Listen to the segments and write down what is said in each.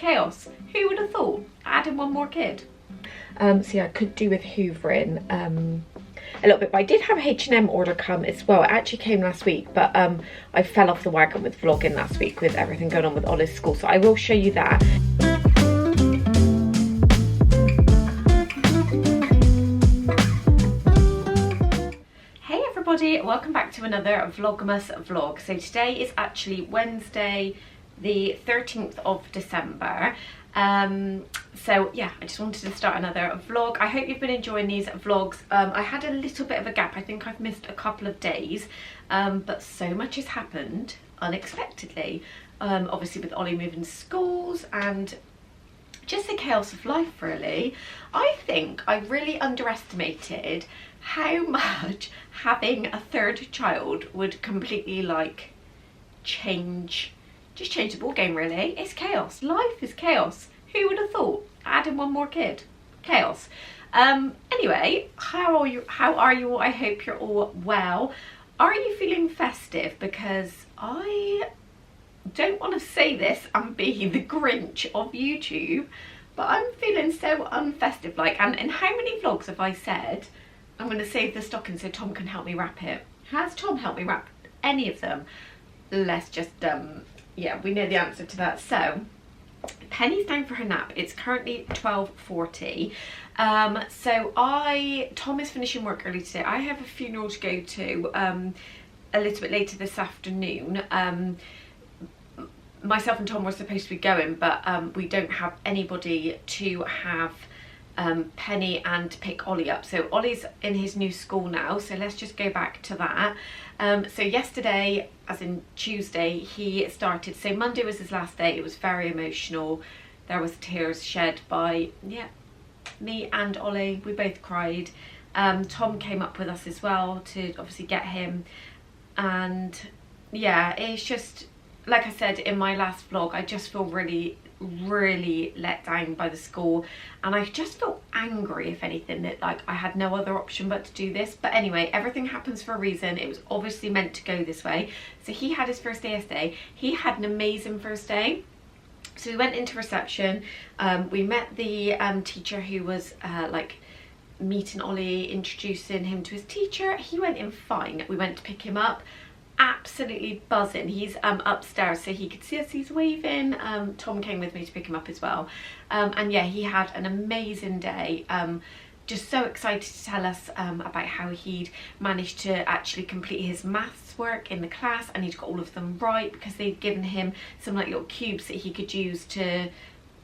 chaos. Who would have thought? Adding one more kid. So yeah, I could do with hoovering a little bit, but I did have a H&M order come as well. It actually came last week, but I fell off the wagon with vlogging last week with everything going on with Ollie's school, so I will show you that. Hey everybody, welcome back to another Vlogmas vlog. So today is actually Wednesday the 13th of December. So yeah, I just wanted to start another vlog. I hope you've been enjoying these vlogs. I had a little bit of a gap. I think I've missed a couple of days, but so much has happened unexpectedly. Obviously with Ollie moving schools and just the chaos of life really. I think I really underestimated how much having a third child would completely like change the ball game really. It's chaos. Life is chaos. Who would have thought? Adding one more kid. Chaos. Anyway, how are you all? I hope you're all well. Are you feeling festive? Because I don't want to say this and be the Grinch of YouTube, but I'm feeling so unfestive like, and in how many vlogs have I said I'm going to save the stocking so Tom can help me wrap it? Has Tom helped me wrap any of them? Let's just yeah, we know the answer to that. So Penny's down for her nap. It's currently 12:40. So Tom is finishing work early today. I have a funeral to go to a little bit later this afternoon. Myself and Tom were supposed to be going, but we don't have anybody to have Penny and pick Ollie up. So Ollie's in his new school now, so let's just go back to that. So yesterday, as in Tuesday, he started. So Monday was his last day. It was very emotional. There was tears shed by, yeah, me and Ollie. We both cried. Tom came up with us as well to obviously get him. And yeah, it's just, like I said in my last vlog, I just feel really let down by the school, and I just felt angry, if anything, that like I had no other option but to do this. But anyway, everything happens for a reason. It was obviously meant to go this way. So he had his first day yesterday. He had an amazing first day. So we went into reception. We met the teacher who was like meeting Ollie, introducing him to his teacher. He went in fine. We went to pick him up. Absolutely buzzing. He's upstairs so he could see us. He's waving. Tom came with me to pick him up as well, and yeah, he had an amazing day. Just so excited to tell us about how he'd managed to actually complete his maths work in the class, and he'd got all of them right because they'd given him some like little cubes that he could use to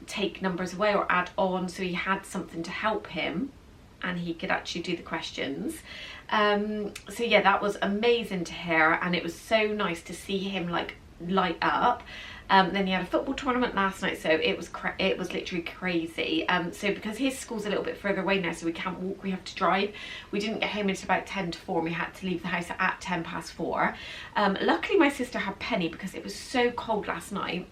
take numbers away or add on, so he had something to help him and he could actually do the questions. So yeah, that was amazing to hear, and it was so nice to see him like light up. Then he had a football tournament last night, so it was literally crazy. So because his school's a little bit further away now, so we can't walk, we have to drive. We didn't get home until about 10 to 4, and we had to leave the house at 10 past 4. Luckily my sister had Penny because it was so cold last night.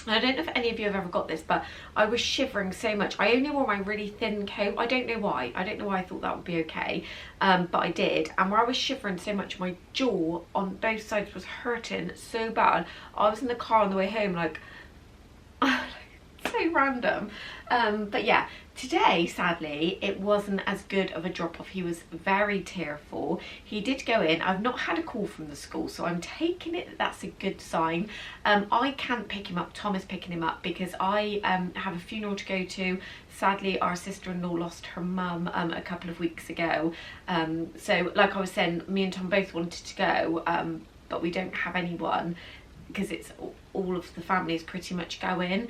I don't know if any of you have ever got this, but I was shivering so much. I only wore my really thin coat. I don't know why. I don't know why I thought that would be okay, but I did. And where I was shivering so much, my jaw on both sides was hurting so bad. I was in the car on the way home like so random. But yeah, today sadly it wasn't as good of a drop off. He was very tearful. He did go in. I've not had a call from the school, so I'm taking it that that's a good sign. I can't pick him up. Tom is picking him up because I have a funeral to go to. Sadly our sister-in-law lost her mum a couple of weeks ago, so like I was saying, me and Tom both wanted to go, but we don't have anyone because it's all of the family is pretty much going.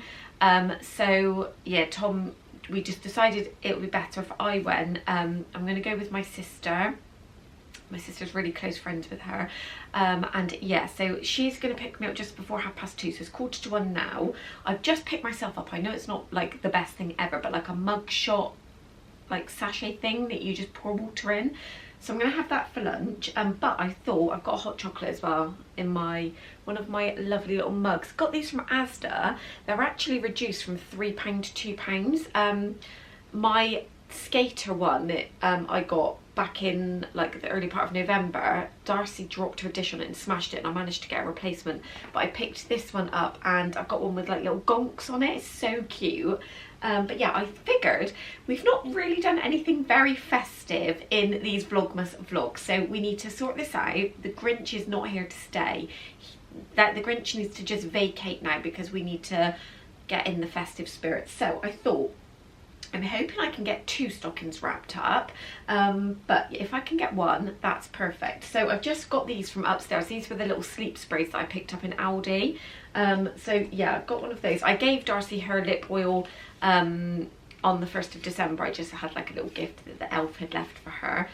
So yeah, Tom, we just decided it would be better if I went. I'm going to go with my sister. My sister's really close friends with her, and yeah, so she's going to pick me up just before 2:30, so it's 1:45 now. I've just picked myself up. I know it's not like the best thing ever, but like a mug shot like sachet thing that you just pour water in. So I'm going to have that for lunch, but I thought I've got a hot chocolate as well in one of my lovely little mugs. Got these from Asda. They're actually reduced from £3 to £2. My skater one that I got back in like the early part of November, Darcy dropped her dish on it and smashed it, and I managed to get a replacement. But I picked this one up, and I've got one with like little gonks on it. It's so cute. But yeah, I figured we've not really done anything very festive in these Vlogmas vlogs, so we need to sort this out. The Grinch is not here to stay. The Grinch needs to just vacate now, because we need to get in the festive spirit. So I thought, I'm hoping I can get 2 stockings wrapped up, but if I can get one, that's perfect. So I've just got these from upstairs. These were the little sleep sprays that I picked up in Aldi. So yeah, I've got one of those. I gave Darcy her lip oil on the 1st of December. I just had like a little gift that the elf had left for her,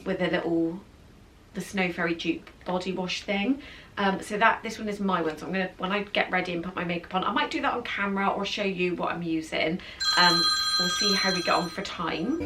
with a little, the Snow Fairy dupe body wash thing. So this one is my one, so I'm gonna, when I get ready and put my makeup on, I might do that on camera or show you what I'm using. We'll see how we get on for time.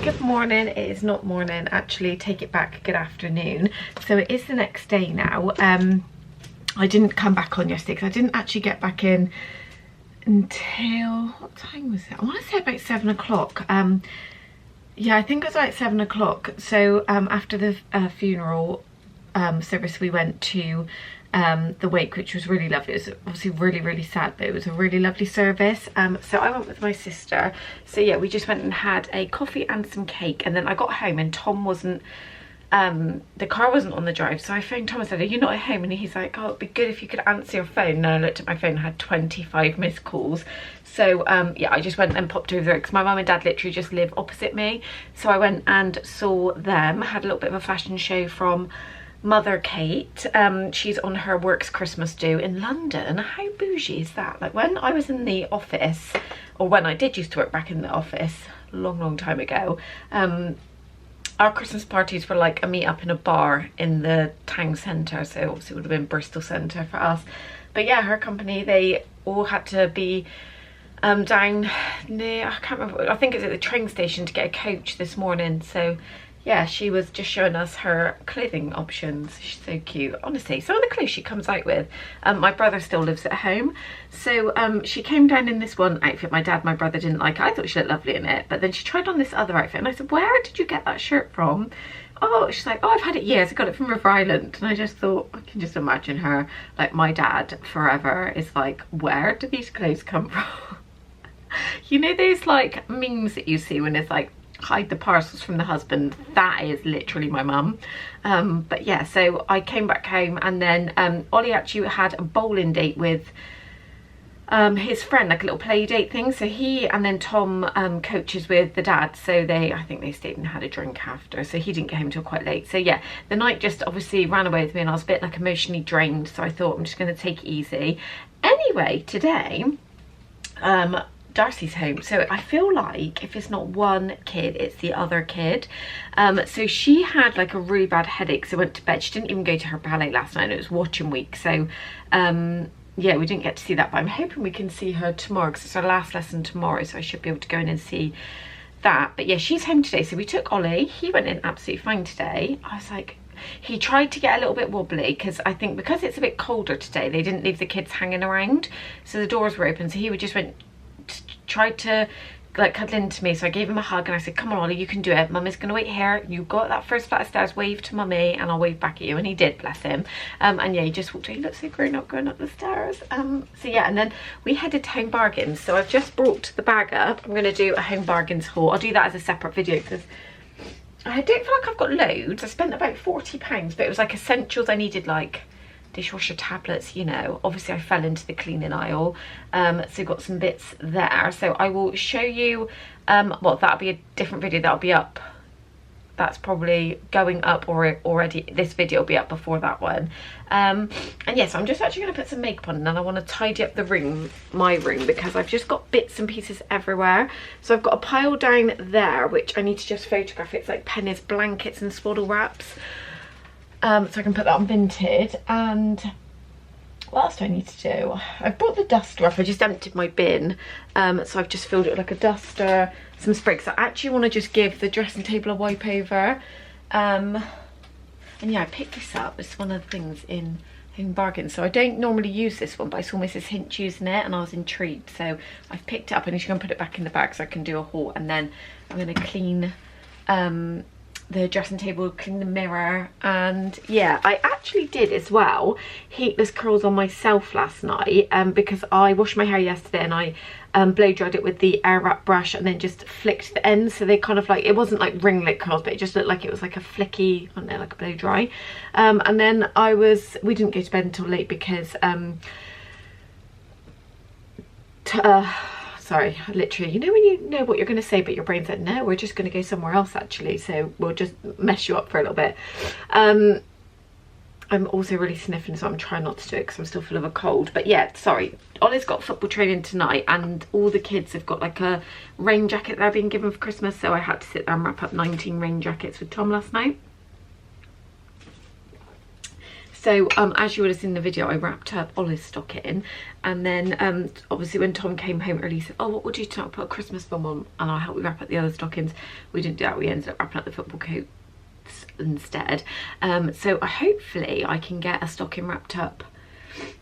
Good morning. It is not morning, actually, take it back, good afternoon. So it is the next day now. I didn't come back on yesterday because I didn't actually get back in until, what time was it? I want to say about 7 o'clock. Yeah, I think it was like 7 o'clock. So after the funeral service, we went to the wake, which was really lovely. It was obviously really sad, but it was a really lovely service. So I went with my sister. So yeah, we just went and had a coffee and some cake, and then I got home and Tom wasn't, the car wasn't on the drive, so I phoned Tom and said, "Are you not at home?" And he's like, "Oh, it'd be good if you could answer your phone." And I looked at my phone and had 25 missed calls. So yeah, I just went and popped over there because my mum and dad literally just live opposite me. So I went and saw them, had a little bit of a fashion show from Mother Kate. She's on her works Christmas do in London. How bougie is that? Like, when I was in the office, or when I did used to work back in the office a long time ago, our Christmas parties were like a meet up in a bar in the town centre, so obviously it would have been Bristol Centre for us. But yeah, her company, they all had to be down near, I can't remember, I think it's at the train station to get a coach this morning. So yeah, she was just showing us her clothing options. She's so cute, honestly. Some of the clothes she comes out with. My brother still lives at home, so she came down in this one outfit. My dad, my brother didn't like it. I thought she looked lovely in it, but then she tried on this other outfit, and I said, "Where did you get that shirt from?" Oh, she's like, "Oh, I've had it years. I got it from River Island." And I just thought, I can just imagine her, like my dad forever is like, "Where do these clothes come from?" You know those like memes that you see when it's like, "Hide the parcels from the husband"? That is literally my mum. But yeah, so I came back home, and then Ollie actually had a bowling date with his friend, like a little play date thing. So he and then Tom coaches with the dad, so I think they stayed and had a drink after, so he didn't get home till quite late. So yeah, the night just obviously ran away with me, and I was a bit like emotionally drained, so I thought I'm just going to take it easy. Anyway, today Darcy's home, so I feel like if it's not one kid, it's the other kid. So she had like a really bad headache, so went to bed. She didn't even go to her ballet last night. It was watching week, so yeah, we didn't get to see that, but I'm hoping we can see her tomorrow because it's our last lesson tomorrow, so I should be able to go in and see that. But yeah, she's home today, so we took Ollie. He went in absolutely fine today. I was like, he tried to get a little bit wobbly because I think because it's a bit colder today, they didn't leave the kids hanging around, so the doors were open, so he would just tried to like cuddle into me. So I gave him a hug and I said, come on Ollie, you can do it, mummy's gonna wait here, you go up that first flight of stairs, wave to mummy and I'll wave back at you. And he did, bless him. And yeah, he just walked away. He looked so grown up going up the stairs. So yeah, and then we headed to Home Bargains. So I've just brought the bag up. I'm gonna do a Home Bargains haul. I'll do that as a separate video because I don't feel like I've got loads. I spent about £40, but it was like essentials. I needed like dishwasher tablets, you know. Obviously I fell into the cleaning aisle, so got some bits there. So I will show you, well, that'll be a different video, that'll be up, that's probably going up, or already this video will be up before that one. And yes, I'm just actually going to put some makeup on, and then I want to tidy up the room, my room, because I've just got bits and pieces everywhere. So I've got a pile down there which I need to just photograph. It's like Penny's blankets and swaddle wraps. So I can put that on Vinted. And what else do I need to do? I've brought the duster up. I just emptied my bin, so I've just filled it with like a duster, some sprigs. I actually want to just give the dressing table a wipe over. And yeah, I picked this up. It's one of the things in Home Bargains. So I don't normally use this one, but I saw Mrs. Hinch using it and I was intrigued, so I've picked it up. And she's going to put it back in the bag so I can do a haul. And then I'm going to clean the dressing table, clean the mirror. And yeah, I actually did as well heatless curls on myself last night, because I washed my hair yesterday and I blow dried it with the air wrap brush and then just flicked the ends, so they kind of like, it wasn't like ringlet curls, but it just looked like it was like a flicky, I don't know, like a blow dry. And then we didn't go to bed until late because sorry, literally, you know when you know what you're going to say but your brain's like, no, we're just going to go somewhere else actually, so we'll just mess you up for a little bit. I'm also really sniffing, so I'm trying not to do it because I'm still full of a cold. But yeah, sorry, Ollie's got football training tonight and all the kids have got like a rain jacket they're being given for Christmas, so I had to sit there and wrap up 19 rain jackets with Tom last night. So as you would have seen in the video, I wrapped up Ollie's stocking, and then obviously when Tom came home early, he said, oh, what would you do tonight? I'll put a Christmas film on and I'll help you wrap up the other stockings. We didn't do that, we ended up wrapping up the football coats instead. So hopefully I can get a stocking wrapped up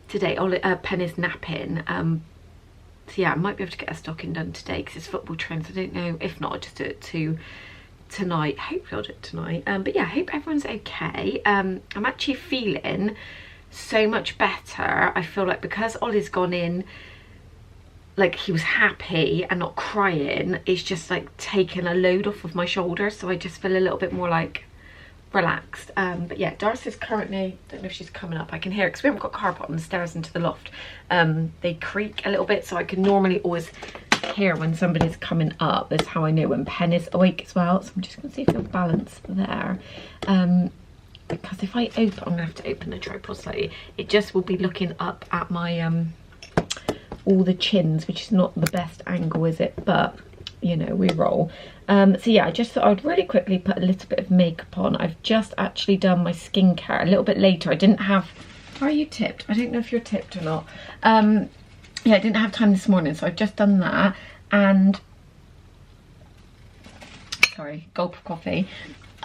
today. Penny's napping, so yeah, I might be able to get a stocking done today because it's football training, so I don't know. If not, I'll just do it tonight. Hopefully I'll do it tonight. But yeah, I hope everyone's okay. I'm actually feeling so much better. I feel like because Ollie's gone in, like he was happy and not crying, it's just like taken a load off of my shoulders, so I just feel a little bit more like relaxed. But yeah, Darcy's currently, don't know if she's coming up, I can hear it because we haven't got carpet on the stairs into the loft. They creak a little bit, so I can normally always hear when somebody's coming up. That's how I know when Pen is awake as well. So I'm just going to see if it'll balance there, because if I open, I'm going to have to open the tripod slightly, it just will be looking up at my all the chins, which is not the best angle, is it? But you know, we roll. So yeah, I just thought I'd really quickly put a little bit of makeup on. I've just actually done my skincare a little bit later. I didn't have, are you tipped? I don't know if you're tipped or not. Yeah, I didn't have time this morning, so I've just done that. And sorry, gulp of coffee.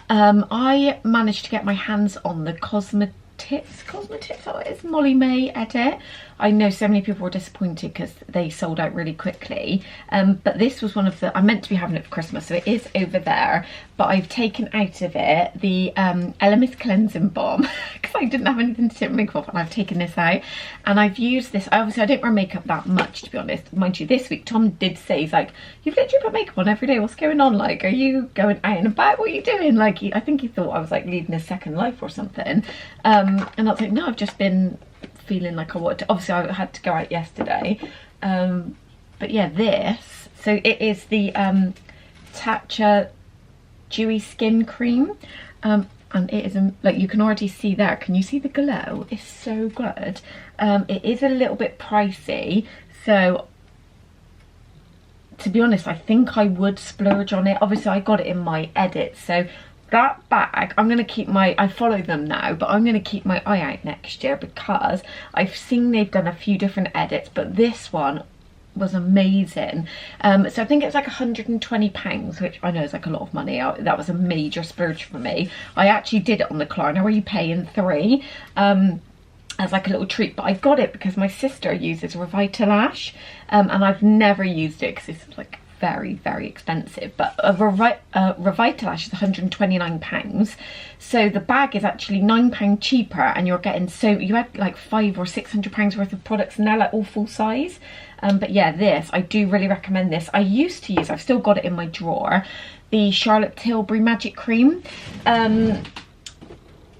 I managed to get my hands on the Cosmetics, oh, it's Molly May edit. I know so many people were disappointed because they sold out really quickly, but this was one of the, I meant to be having it for Christmas, so it is over there, but I've taken out of it the Elemis cleansing balm because I didn't have anything to take makeup off, and I've taken this out and I've used this. Obviously I don't wear makeup that much, to be honest, mind you. This week Tom did say, he's like, you've literally put makeup on every day, what's going on? Like, are you going out and about, what are you doing? Like, I think he thought I was like leading a second life or something. And I was like, no, I've just been feeling like I wanted to, obviously I had to go out yesterday, but yeah, this, so it is the Tatcha Dewy Skin Cream, and it is like, you can already see there, can you see the glow? It's so good. It is a little bit pricey, so to be honest I think I would splurge on it. Obviously I got it in my edit, so that bag, I'm going to keep I follow them now, but I'm going to keep my eye out next year because I've seen they've done a few different edits, but this one was amazing. So I think it's like £120, which I know is like a lot of money. That was a major splurge for me. I actually did it on the Klarna where you pay in 3 as like a little treat, but I got it because my sister uses Revitalash, and I've never used it because it's like very, very expensive, but Revitalash is £129, so the bag is actually £9 cheaper, and you're getting, so you had like £500 or £600 worth of products, and they're like all full size. But yeah, this, I do really recommend this. I used to use, I've still got it in my drawer, the Charlotte Tilbury Magic Cream,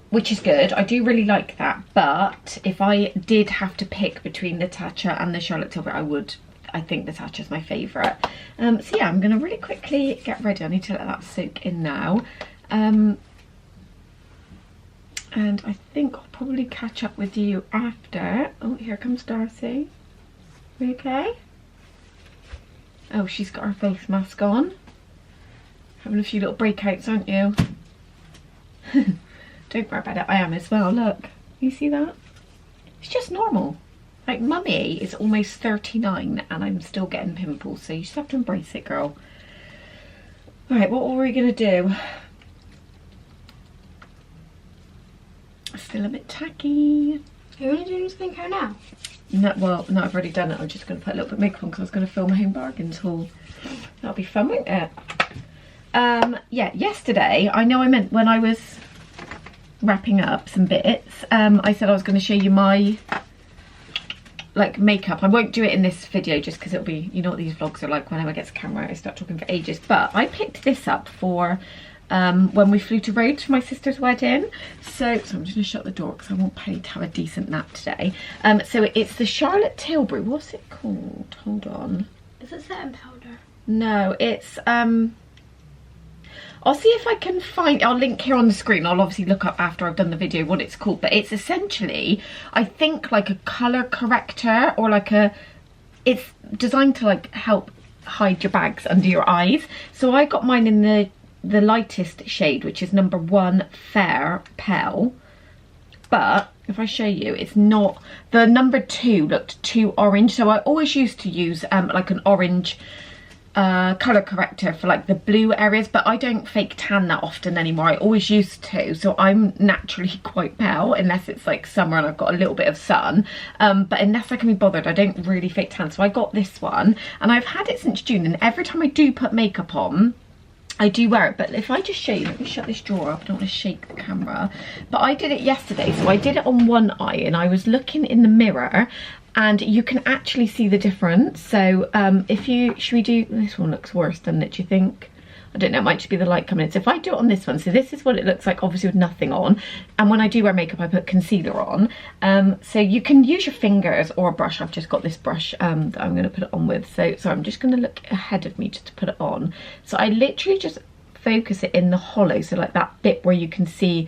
which is good. I do really like that, but if I did have to pick between the Tatcha and the Charlotte Tilbury, I think the Tatcha is my favourite. So yeah, I'm going to really quickly get ready. I need to let that soak in now. And I think I'll probably catch up with you after. Oh, here comes Darcy. You okay? Oh, she's got her face mask on. Having a few little breakouts, aren't you? Don't worry about it. I am as well. Look. You see that? It's just normal. Like, mummy is almost 39 and I'm still getting pimples, so you just have to embrace it, girl. Right, what were we going to do? Still a bit tacky. Are you going to do anything here now? No, well, no, I've already done it. I'm just going to put a little bit of makeup on because I was going to film my home bargains haul. That'll be fun, won't it? Yeah, yesterday, I know I meant when I was wrapping up some bits, I said I was going to show you my like makeup. I won't do it in this video just because it'll be, you know what these vlogs are like, whenever I get to camera I start talking for ages, but I picked this up for when we flew to Rhodes for my sister's wedding. So I'm just going to shut the door because I want Penny to have a decent nap today. So it's the Charlotte Tilbury, what's it called? Hold on. Is it setting powder? No, it's I'll see if I can find, I'll link here on the screen. I'll obviously look up after I've done the video what it's called, but it's essentially, I think, like a colour corrector, or like it's designed to like help hide your bags under your eyes. So I got mine in the lightest shade, which is number 1 Fair Pale, but if I show you, it's not, the number 2 looked too orange, so I always used to use like an orange colour corrector for like the blue areas, but I don't fake tan that often anymore. I always used to, so I'm naturally quite pale unless it's like summer and I've got a little bit of sun, but unless I can be bothered, I don't really fake tan. So I got this one and I've had it since June, and every time I do put makeup on I do wear it. But if I just show you, let me shut this drawer up, I don't want to shake the camera, but I did it yesterday. So I did it on one eye and I was looking in the mirror and you can actually see the difference. So should we do, this one looks worse, doesn't it, do you think? I don't know, it might just be the light coming in. So if I do it on this one, so this is what it looks like, obviously with nothing on. And when I do wear makeup, I put concealer on. So you can use your fingers or a brush. I've just got this brush that I'm going to put it on with. So I'm just going to look ahead of me just to put it on. So I literally just focus it in the hollow. So like that bit where you can see,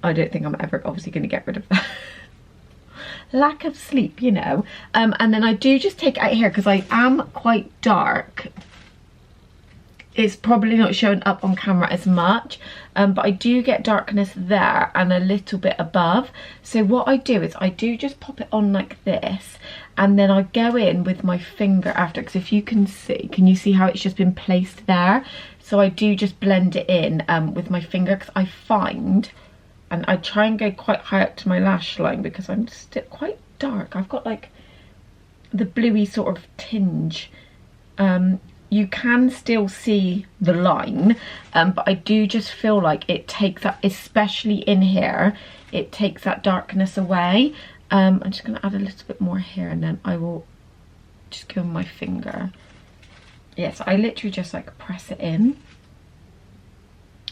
I don't think I'm ever obviously going to get rid of that. Lack of sleep, you know. And then I do just take it out here because I am quite dark. It's probably not showing up on camera as much, but I do get darkness there and a little bit above. So what I do is I do just pop it on like this, and then I go in with my finger after, because if you can see, can you see how it's just been placed there? So I do just blend it in with my finger, because I find, and I try and go quite high up to my lash line because I'm still quite dark. I've got like the bluey sort of tinge. You can still see the line, but I do just feel like it takes that, especially in here, it takes that darkness away. I'm just going to add a little bit more here, and then I will just go with my finger. Yes, I literally just like press it in.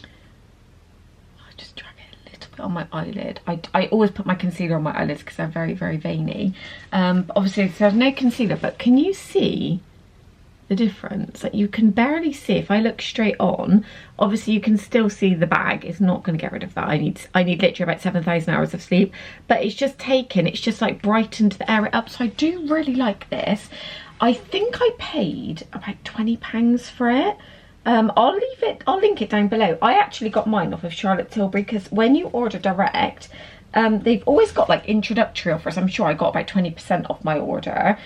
I'll just drag it a little bit on my eyelid. I always put my concealer on my eyelids because they're very, very veiny. But obviously there's no concealer, but can you see the difference? Like, you can barely see. If I look straight on, obviously you can still see the bag. It's not going to get rid of that. I need literally about 7,000 hours of sleep, but it's just taken, it's just like brightened the area up. So I do really like this. I think I paid about £20 for it. I'll link it down below. I actually got mine off of Charlotte Tilbury, because when you order direct, they've always got like introductory offers. I'm sure I got about 20% off my order.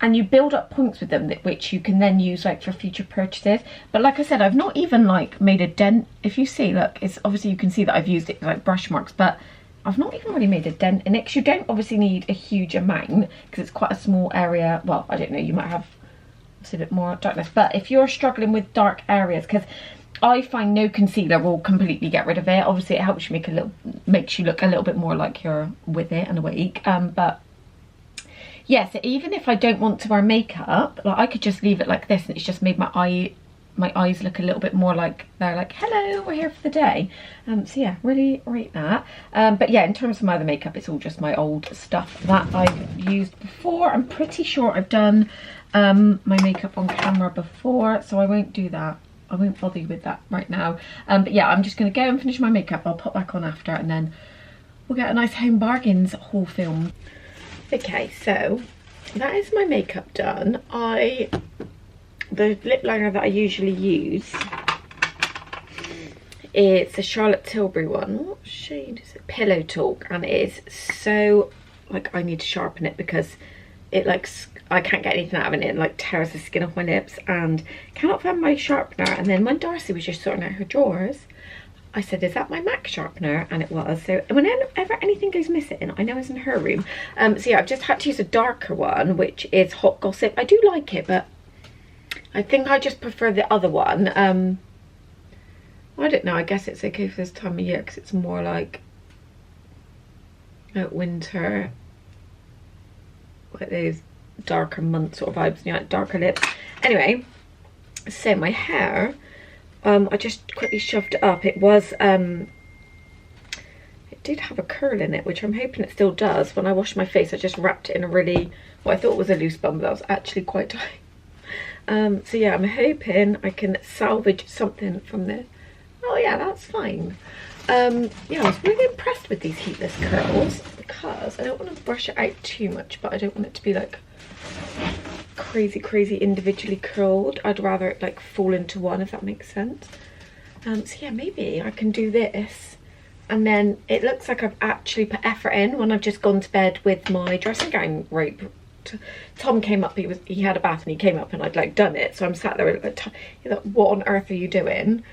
And you build up points with them, which you can then use like for future purchases. But like I said, I've not even like made a dent. If you see, look, it's obviously, you can see that I've used it like brush marks, but I've not even really made a dent in it, because you don't obviously need a huge amount, because it's quite a small area. Well, I don't know, you might have a bit more darkness, but if you're struggling with dark areas, because I find no concealer will completely get rid of it. Obviously it helps you makes you look a little bit more like you're with it and awake, but yeah, so even if I don't want to wear makeup, like I could just leave it like this, and it's just made my eyes look a little bit more like they're like, hello, we're here for the day. So yeah, really rate that. But yeah, in terms of my other makeup, it's all just my old stuff that I've used before. I'm pretty sure I've done my makeup on camera before, so I won't do that. I won't bother you with that right now. But yeah, I'm just going to go and finish my makeup. I'll pop back on after, and then we'll get a nice Home Bargains haul film. Okay, so that is my makeup done. The lip liner that I usually use, it's a Charlotte Tilbury one. What shade is it? Pillow Talk, and it is so, like, I need to sharpen it, because it like, I can't get anything out of it, and it like tears the skin off my lips, and cannot find my sharpener. And then when Darcy was just sorting out her drawers, I said, is that my MAC sharpener? And it was. So whenever anything goes missing, I know it's in her room. So yeah, I've just had to use a darker one, which is Hot Gossip. I do like it, but I think I just prefer the other one. I don't know, I guess it's okay for this time of year, because it's more like winter, like those darker month sort of vibes, you know, like darker lips. Anyway, so my hair, I just quickly shoved it up. It was it did have a curl in it, which I'm hoping it still does. When I washed my face, I just wrapped it in a really, what I thought was a loose bun, but that was actually quite tight. So yeah, I'm hoping I can salvage something from this. Oh yeah, that's fine. Yeah, I was really impressed with these heatless curls, because I don't want to brush it out too much, but I don't want it to be like crazy individually curled. I'd rather it like fall into one, if that makes sense. So yeah, maybe I can do this, and then it looks like I've actually put effort in when I've just gone to bed with my dressing gown rope. Tom came up, he had a bath, and he came up, and I'd like done it, so I'm sat there like, what on earth are you doing?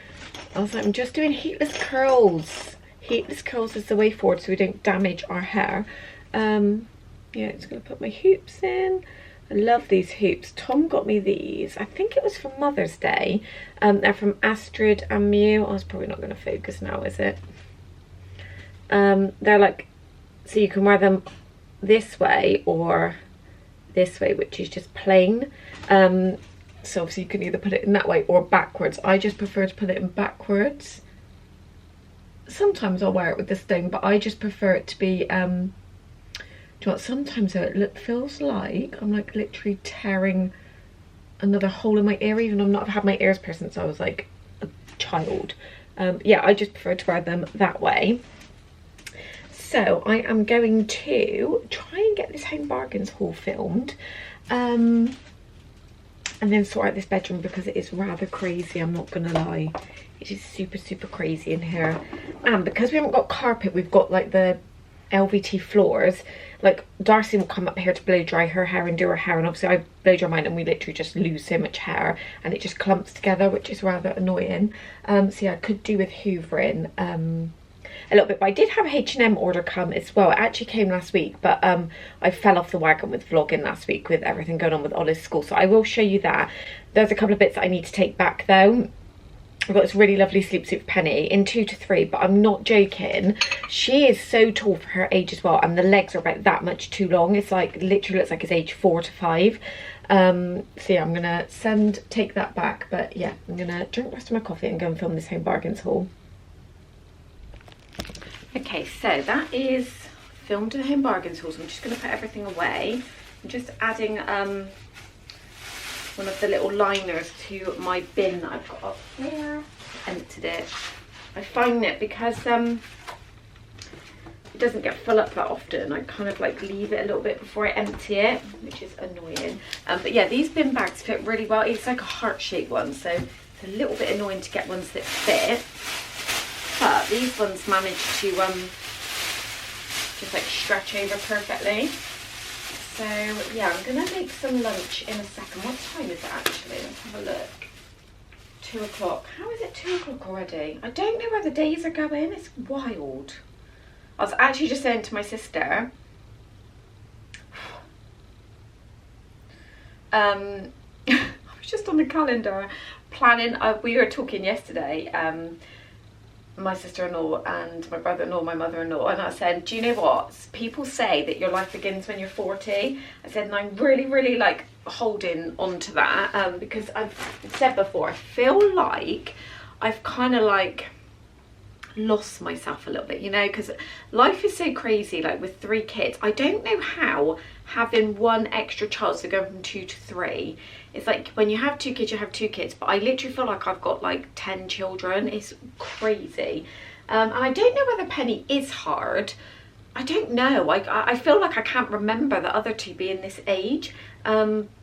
I was like, I'm just doing heatless curls. Heatless curls is the way forward, so we don't damage our hair. Yeah, just gonna put my hoops in. I love these hoops. Tom got me these, I think it was for Mother's Day. They're from Astrid and Mew. Oh, it's probably not going to focus now, is it? They're like, so you can wear them this way or this way, which is just plain. So obviously you can either put it in that way or backwards. I just prefer to put it in backwards. Sometimes I'll wear it with the stone, but I just prefer it to be do you know what, sometimes though it feels like I'm like literally tearing another hole in my ear, even though I've had my ears pierced since I was like a child. Yeah, I just prefer to wear them that way. So I am going to try and get this Home Bargains haul filmed, and then sort out this bedroom, because it is rather crazy, I'm not gonna lie. It is super crazy in here, and because we haven't got carpet, we've got like the LVT floors. Like Darcy will come up here to blow dry her hair and do her hair, and obviously I blow dry mine, and we literally just lose so much hair, and it just clumps together, which is rather annoying. So yeah, I could do with hoovering a little bit, but I did have a H&M order come as well. It actually came last week, but I fell off the wagon with vlogging last week with everything going on with Ollie's school, so I will show you that. There's a couple of bits that I need to take back though. I've got this really lovely sleep suit for Penny in 2 to 3, but I'm not joking. She is so tall for her age as well, and the legs are about that much too long. It's like literally looks like it's age 4 to 5. So yeah, I'm gonna take that back, but yeah, I'm gonna drink the rest of my coffee and go and film this Home Bargains haul. Okay, so that is filmed in the Home Bargains haul, so I'm just gonna put everything away. I'm just adding one of the little liners to my bin that I've got up here. Emptied it. I find it because it doesn't get full up that often. I kind of like leave it a little bit before I empty it, which is annoying. But yeah, these bin bags fit really well. It's like a heart-shaped one, so it's a little bit annoying to get ones that fit. But these ones manage to just like stretch over perfectly. So yeah, I'm gonna make some lunch in a second. What time is it actually? Let's have a look. 2 o'clock. How is it 2 o'clock already? I don't know where the days are going. It's wild. I was actually just saying to my sister, I was just on the calendar planning, we were talking yesterday, my sister-in-law and my brother-in-law, my mother-in-law, and I said, do you know what? People say that your life begins when you're 40. I said, and I'm really like holding on to that, because I've said before, I feel like I've kind of like lost myself a little bit, you know, because life is so crazy, like with 3 kids. I don't know how having 1 extra child, so going from 2 to 3, it's like when you have 2 kids, you have 2 kids, but I literally feel like I've got like 10 children. It's crazy. And I don't know whether Penny is hard. I don't know. I feel like I can't remember the other 2 being this age.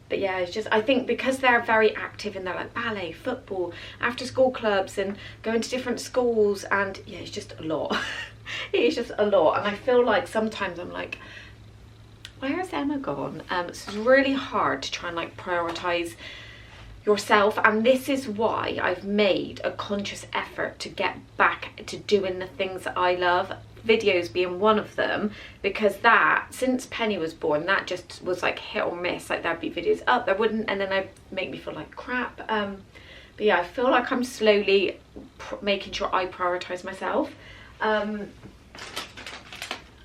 But yeah, it's just, I think because they're very active and they're like ballet, football, after school clubs and going to different schools, and yeah, it's just a lot. It is just a lot. And I feel like sometimes I'm like, where's Emma gone? It's really hard to try and like prioritize yourself, and this is why I've made a conscious effort to get back to doing the things that I love, videos being one of them, because that, since Penny was born, that just was like hit or miss. Like there'd be videos up, there wouldn't, and then they'd make me feel like crap. But yeah, I feel like I'm slowly making sure I prioritize myself. I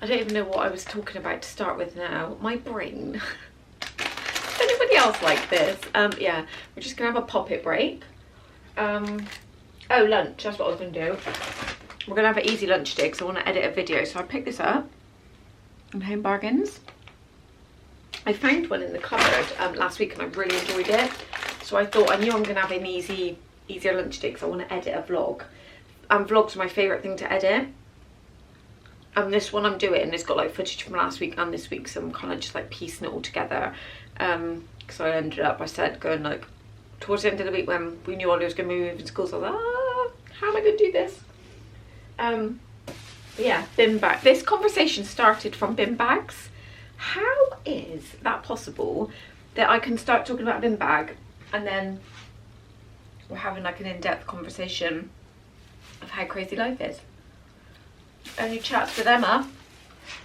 don't even know what I was talking about to start with now. My brain. Is anybody else like this? Yeah, we're just gonna have a pop-it break. Oh, lunch, that's what I was gonna do. We're gonna have an easy lunch today because I want to edit a video. So I picked this up on Home Bargains. I found one in the cupboard last week and I really enjoyed it. So I thought, I knew I'm gonna have an easier lunch today because I want to edit a vlog. Vlogs are my favourite thing to edit. And this one I'm doing, it's got like footage from last week and this week, so I'm kind of just like piecing it all together. So I ended up, I said, going like towards the end of the week when we knew Ollie was going to move in school, so I was like, how am I going to do this? But yeah, bin bag. This conversation started from bin bags. How is that possible that I can start talking about a bin bag and then we're having like an in-depth conversation of how crazy life is? Only chats with Emma.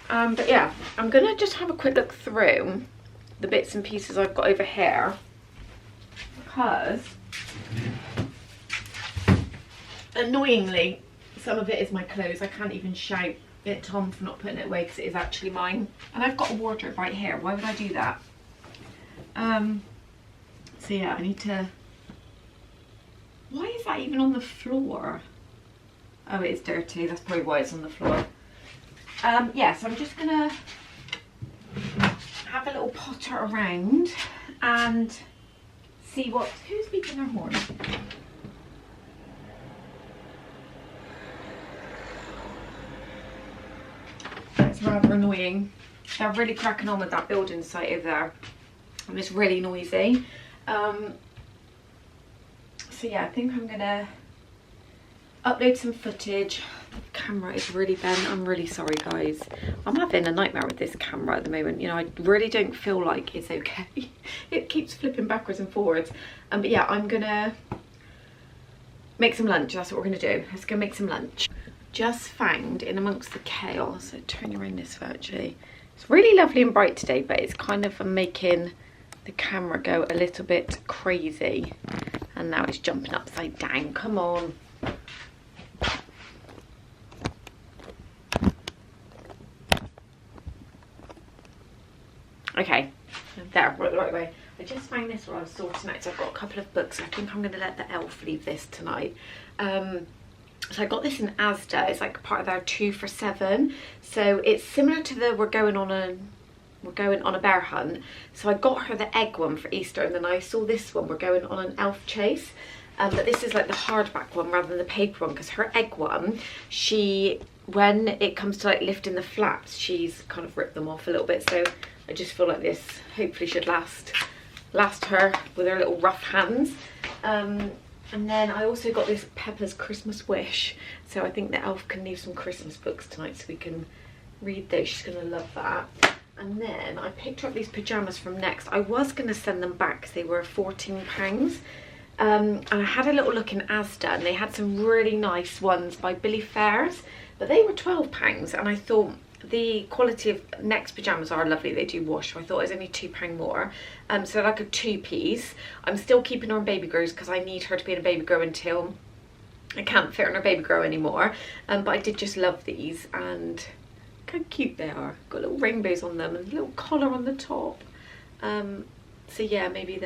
But yeah, I'm gonna just have a quick look through the bits and pieces I've got over here, because annoyingly some of it is my clothes. I can't even shout at Tom for not putting it away because it is actually mine, and I've got a wardrobe right here. Why would I do that? So yeah, I need to, why is that even on the floor? Oh, it is dirty. That's probably why it's on the floor. Yeah, so I'm just gonna have a little potter around and see what, who's beeping their horn? That's rather annoying. They're really cracking on with that building site over there, and it's really noisy. So yeah, I think I'm gonna upload some footage. The camera is really bent. I'm really sorry, guys. I'm having a nightmare with this camera at the moment. You know, I really don't feel like it's okay. It keeps flipping backwards and forwards. But yeah, I'm gonna make some lunch. That's what we're gonna do. Let's go make some lunch. Just found in amongst the chaos, so turn around this way actually. It's really lovely and bright today, but it's kind of making the camera go a little bit crazy. And now it's jumping upside down. Come on. Okay, there, right the right way. I just found this while I was sorting out, so I've got a couple of books. I think I'm going to let the elf leave this tonight. So I got this in Asda. It's like part of their 2 for £7. So it's similar to the we're going on a bear hunt. So I got her the egg one for Easter, and then I saw this one, we're going on an elf chase. but this is like the hardback one rather than the paper one, because her egg one, when it comes to like lifting the flaps, she's kind of ripped them off a little bit. So I just feel like this hopefully should last her with her little rough hands. And then I also got this Peppa's Christmas Wish, so I think the elf can leave some Christmas books tonight so we can read those. She's gonna love that. And then I picked up these pyjamas from Next. I was gonna send them back because they were £14. And I had a little look in Asda, and they had some really nice ones by Billy Fairs, but they were £12, and I thought the quality of Next pyjamas are lovely. They do wash, so I thought it was only £2 more. So like a 2-piece. I'm still keeping her in baby grows because I need her to be in a baby grow until I can't fit her in her baby grow anymore. But I did just love these, and look how cute they are. Got little rainbows on them and a little collar on the top. So yeah, maybe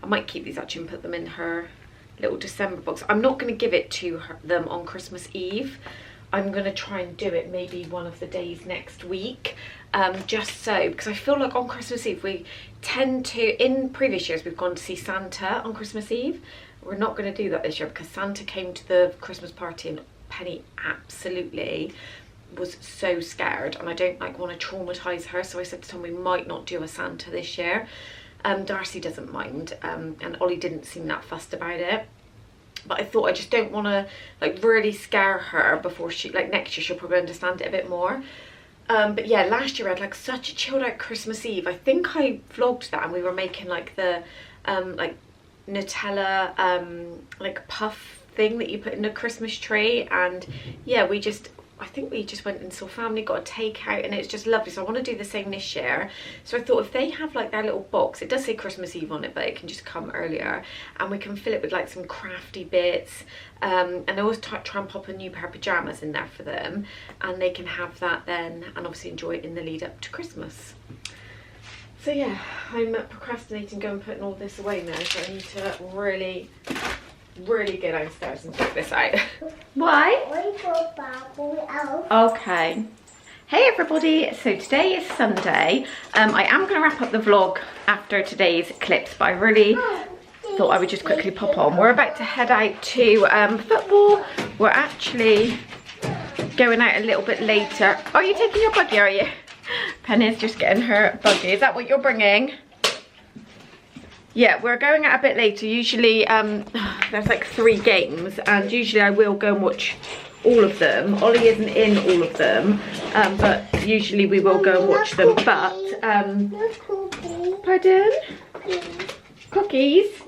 I might keep these actually and put them in her little December box. I'm not going to give it to them on Christmas Eve. I'm going to try and do it maybe one of the days next week, just so, because I feel like on Christmas Eve we tend to, in previous years we've gone to see Santa on Christmas Eve. We're not going to do that this year because Santa came to the Christmas party and Penny absolutely was so scared, and I don't like want to traumatise her, so I said to Tom we might not do a Santa this year. Darcy doesn't mind, and Ollie didn't seem that fussed about it. But I thought I just don't want to like really scare her before she, like next year she'll probably understand it a bit more. But yeah, last year I had like such a chilled out Christmas Eve. I think I vlogged that, and we were making like the like Nutella like puff thing that you put in a Christmas tree, and yeah, I think we just went and saw family, got a takeout, and it's just lovely. So I want to do the same this year. So I thought if they have like their little box, it does say Christmas Eve on it, but it can just come earlier, and we can fill it with like some crafty bits. And I always try and pop a new pair of pyjamas in there for them, and they can have that then, and obviously enjoy it in the lead up to Christmas. So yeah, I'm procrastinating going putting all this away now, so I need to really go downstairs and sort this out. Why? Okay. Hey everybody, so today is Sunday. I am going to wrap up the vlog after today's clips, but I really thought I would just quickly pop on. We're about to head out to football. We're actually going out a little bit later. Oh, are you taking your buggy, are you? Penny's just getting her buggy. Is that what you're bringing? Yeah, we're going out a bit later. Usually there's like 3 games, and usually I will go and watch all of them. Ollie isn't in all of them, but usually we will go and watch them. But pardon? Cookies?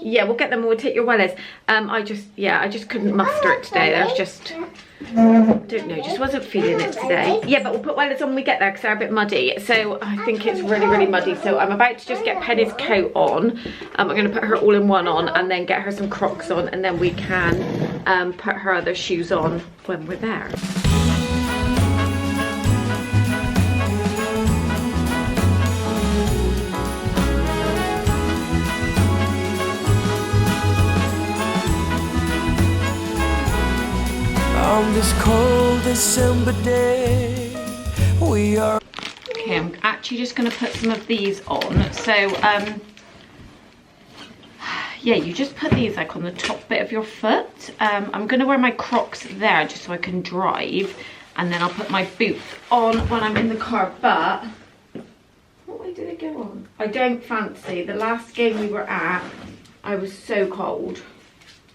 Yeah, we'll get them. We'll take your wellies. I just couldn't muster it today. There's just, don't know, just wasn't feeling it today. Yeah, but we'll put wellies on when we get there because they're a bit muddy. So I think it's really muddy. So I'm about to just get Penny's coat on. I'm going to put her all in one on, and then get her some Crocs on, and then we can put her other shoes on when we're there. On this cold December day, we are... Okay, I'm actually just going to put some of these on. So, yeah, you just put these like on the top bit of your foot. I'm going to wear my Crocs there just so I can drive. And then I'll put my boots on when I'm in the car. But, what way did it go on? I don't fancy. The last game we were at, I was so cold.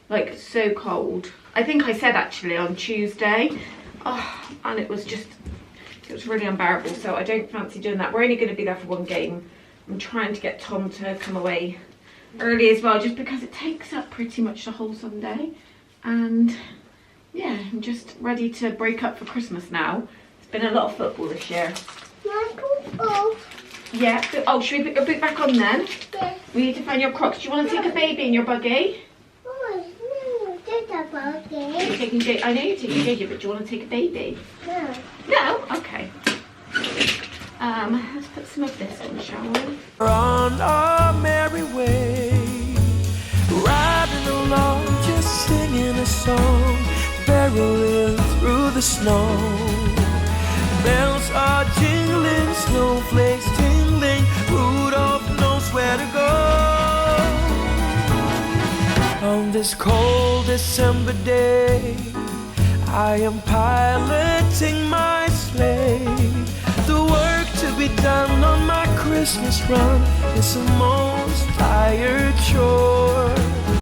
Like, so cold. I think I said actually on Tuesday, and it was really unbearable, so I don't fancy doing that. We're only going to be there for 1 game. I'm trying to get Tom to come away early as well, just because it takes up pretty much the whole Sunday. And yeah, I'm just ready to break up for Christmas now. It's been a lot of football this year. Yeah, oh, should we put your boot back on then? Yeah. We need to find your Crocs. Do you want to take a baby in your buggy? You're taking I know you're taking JJ, but do you want to take a baby? No. No? Okay. Let's put some of this on, shall we? We're on our merry way, riding along, just singing a song, barreling through the snow. Bells are jingling, snowflakes tingling, Rudolph knows where to go. On this cold December day, I am piloting my sleigh. The work to be done on my Christmas run is the most tired chore.